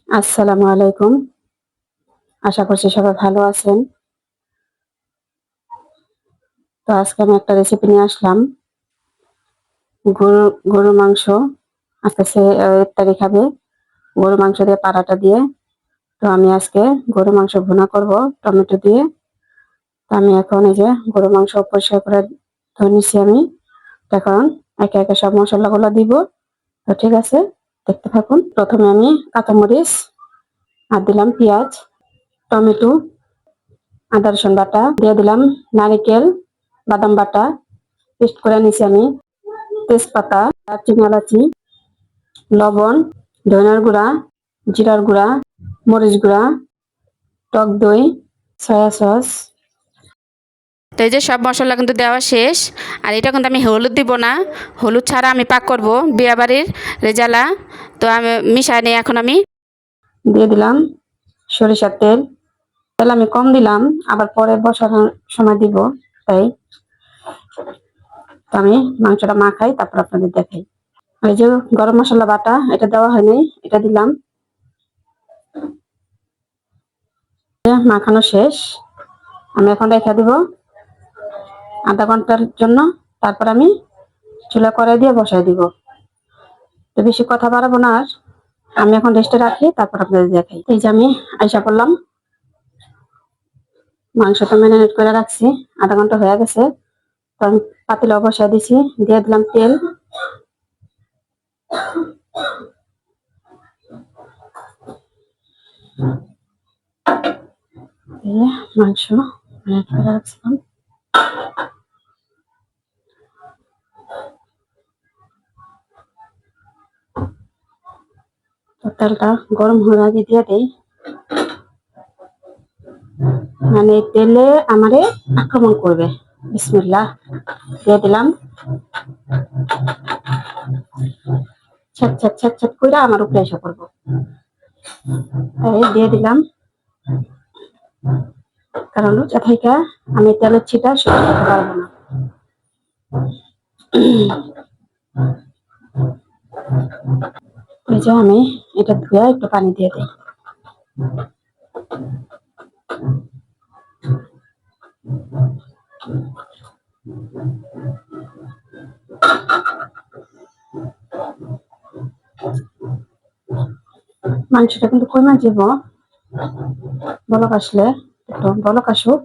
আসসালামু আলাইকুম। আশা করছি সবাই ভালো আছেন। তো আজকে আমি একটা রেসিপি নিয়ে আসলাম। গরুর মাংস। আজকে সে ইফতারি খাবে গরুর মাংস দিয়ে, পারাটা দিয়ে। তো আমি আজকে গরুর মাংস ভুনা করব টমেটো দিয়ে। তো আমি এখন এই যে গরুর মাংস পরিষ্কার করে ধুয়ে নিচ্ছি আমি। এখন একে একে সব মশলাগুলো দিব। তো ঠিক আছে, দেখতে থাকুন। প্রথমে আমি কাঁচামরিচ আর দিলাম পেঁয়াজ, টমেটো, আদা রসুন বাটা দিয়ে দিলাম, নারিকেল বাদাম বাটা পেস্ট করে নিছি আমি, তেজপাতা, দারচিনি, এলাচি, লবণ, ধনিয়ার গুঁড়া, জিরার গুঁড়া, মরিচ গুঁড়া, টক দই, সয়া সস। তো এই যে সব মশলা কিন্তু দেওয়া শেষ। আর এটা কিন্তু আমি হলুদ দিব না, হলুদ ছাড়া আমি পাক করব বিয়াবাড়ির রেজালা। তো আমি মিশাই নিই এখন আমি। দিয়ে দিলাম সরিষার তেল। তেল আমি কম দিলাম, আবার পরে বসানোর সময় দিব, তাই। তো আমি মাংসটা মাখাই, তারপর আপনাদের দেখাই। এই যে গরম মশলা বাটা, এটা দেওয়া হয়নি, এটা দিলাম। মাখানো শেষ। আমি এখন রেখে দিব আধা ঘন্টার জন্য। তারপর আমি চুলা কড়াই দিয়ে বসাই দিব। তো বেশি কথা বাড়াবো না আর, আমি এখন রেস্টে রাখি, তারপর আপনাদের দেখাই। এই যে আমি আইসা করলাম, মাংসটা ম্যারিনেট করে রাখছি, আধা ঘন্টা হয়ে গেছে। তো আমি পাতিলা বসাই দিছি, দিয়ে দিলাম তেল। মাংস ম্যারিনেট করে রাখছিলাম। তো তেলটা গরম হওয়ার আগে দিয়ে দেই, মানে তেলে আমারে আক্রমণ করবে। বিসমিল্লাহ, দিয়ে দিলাম। ছ্যাট ছ্যাট ছ্যাট ছ্যাট করে আমার উপরে এসে পড়বো, তাই দিয়ে দিলাম। কারণ যথাইকা আমি তেলের ছিটা সহ্য করতে পারবো না। এই যে আমি এটা ধুয়ে একটু পানি দিয়ে দিই। মাংসটা কিন্তু কমে যাব, বলক আসলে, একটু বলক আসুক।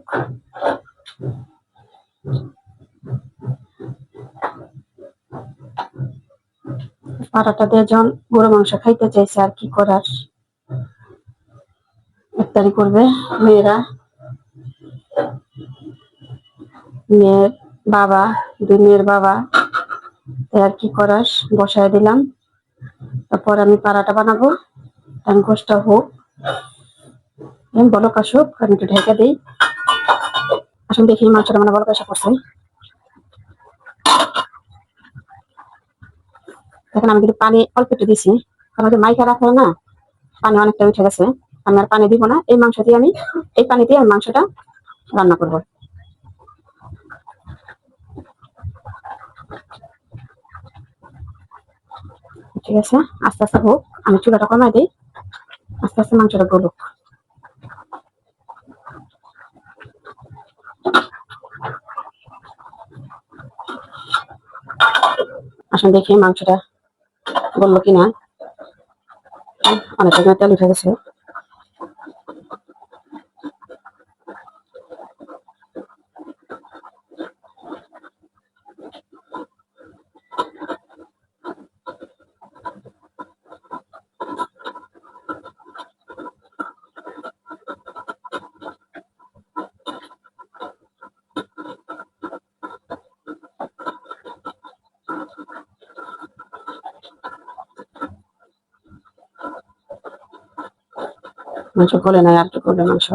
পাড়াটা দিয়ে যখন গরু মাংস খাইতে চাইছে, আর কি করার। ইফতারি করবে মেয়েরা, মেয়ের বাবা, দুই মেয়ের বাবা, তাই আর কি করার, বসায় দিলাম। তারপর আমি পাড়াটা বানাবো, গোষ্ঠটা হোক, বলক আসুক, আমি একটু ঢেকে দিই। আসুন দেখি মাংসটা মানে বলক আসা করছে। এখন আমি কিন্তু পানি অল্প একটু দিছি, কারণ যে মাইকা রাখলে না, পানি অনেকটা উঠে গেছে। আমি আর পানি দিব না, এই মাংস দিয়ে আমি, এই পানি দিয়ে আমি মাংসটা রান্না করব। ঠিক আছে, আস্তে আস্তে হোক, আমি চুলাটা কমাই দিই, আস্তে আস্তে মাংসটা গলুক। আসুন দেখি মাংসটা গললো কিনা। অনেকটা তেল উঠে গেছে। মাংস গলে নাই, আর একটু গলে মাংস,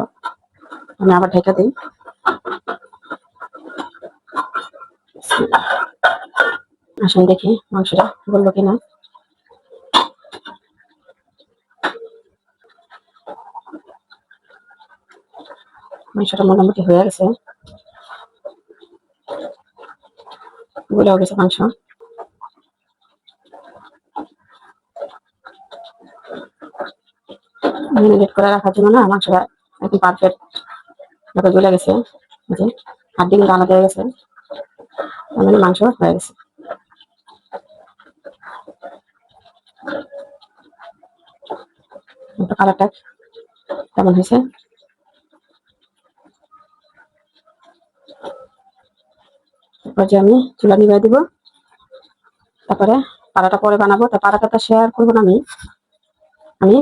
আমি আবার ঢেকে দিই। আসুন দেখি মাংসটা গললো কিনা। মাংসটা মোটামুটি হয়ে গেছে, গলেও গেছে মাংস। ম্যারিনেট করে রাখার জন্য না মাংসটা একদম পারফেক্ট ভাবে গলে গেছে। এই যে হাড্ডি কিন্তু আলাদা হয়ে গেছে, তার মানে মাংস হয়ে গেছে। কালারটা কেমন হয়েছে? এরপর যে আমি চুলা নিভিয়ে দিব, তারপরে পাড়াটা পরে বানাবো। তা পাড়াটা শেয়ার করবো না আমি, আমি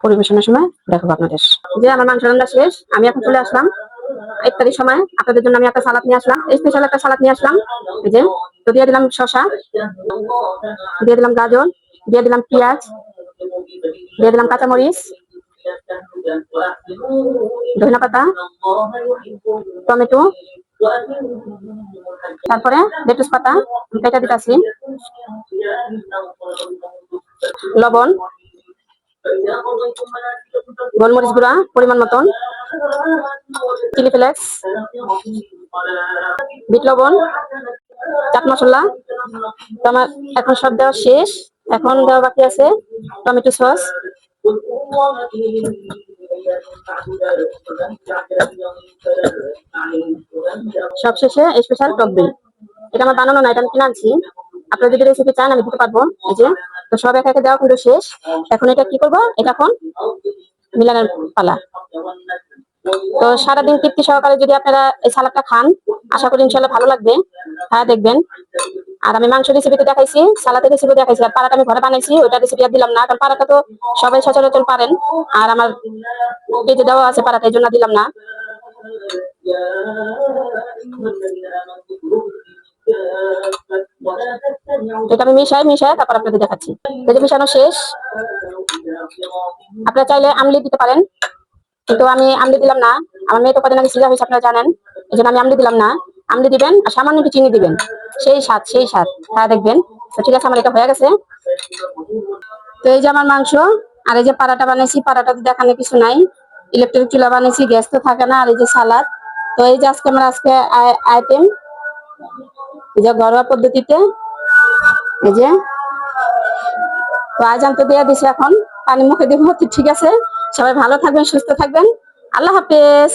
পরিবেশনের সময় দেখাবো আপনাদের। যে আমার মাংস রান্না শেষ, আমি এখন চলে আসলাম ইফতারির সময়। আপনাদের জন্য আমি একটা সালাদ নিয়ে আসলাম, স্পেশাল একটা সালাদ নিয়ে আসলাম। এই যে তো দিয়ে দিলাম শসা, দিয়ে দিলাম গাজর, দিয়ে দিলাম পেঁয়াজ, দিয়ে দিলাম কাঁচামরিচ, ধনিয়া পাতা, টমেটো, তারপরে লেটুস পাতা কেটে দিতেছি, লবণ, গোলমরিচ গুঁড়া পরিমাণ মতন, চিলি ফ্লেক্স, বিট লবণ, চাট মশলা। তো আমার এখন সব দেওয়া শেষ, এখন দেওয়া বাকি আছে টমেটো সস, সবশেষে স্পেশাল টক দই। এটা আমার বানানো না, এটা আমি কিনে আনছি। আপনারা যদি রেসিপি চান আমি দিতে পারবো। এই যে তো সব একা একা দেওয়া কিন্তু শেষ। এখন এটা কি করবো, এটা এখন মিলানোর পালা। তো সারাদিন তৃপ্তি সহকারে যদি আপনারা এই সালাদটা খান, আশা করি ইনশাল্লাহ ভালো লাগবে। হ্যাঁ দেখবেন। আর আমি মাংস রেসিপিতে দেখাইছি, সালাদের রেসিপি দেখাইছি, আর পাড়াটা আমি ঘরে বানাইছি, ওইটা রেসিপি আর দিলাম না, কারণ পাড়াটা তো সবাই সচরাচর পারেন। আর আমার পেজে দেওয়া আছে পাড়াটা, এই জন্য দিলাম না। এটা আমি মিশাই তারপর আপনাদের দেখাচ্ছি। এটা মিশানো শেষ। আপনারা চাইলে আমলি দিতে পারেন, কিন্তু আমি আমলি দিলাম না। আমার মেয়ে তো কদিন আগে সিজা হয়েছে, আপনারা জানেন, এই জন্য আমি আমলি দিলাম না। আমলি দিবেন আর সামান্য একটু চিনি দিবেন, সেই স্বাদ হ্যাঁ দেখবেন। তো ঠিক আছে, আমার এটা হয়ে গেছে। তো এই যে আমার মাংস, আর এই যে পাড়াটা বানাইছি, পাড়াটা দেখানোর কিছু নাই। ইলেকট্রিক চুলা বানাইছি, গ্যাস তো থাকে না। আর এই যে সালাদ। তো এই যে আজকে আইটেম, এই যে ঘরোয়া পদ্ধতিতে, এই যে তো আজান তো দিয়ে দিছে, এখন পানি মুখে দিব। ঠিক আছে, সবাই ভালো থাকবেন, সুস্থ থাকবেন, আল্লাহ হাফেজ।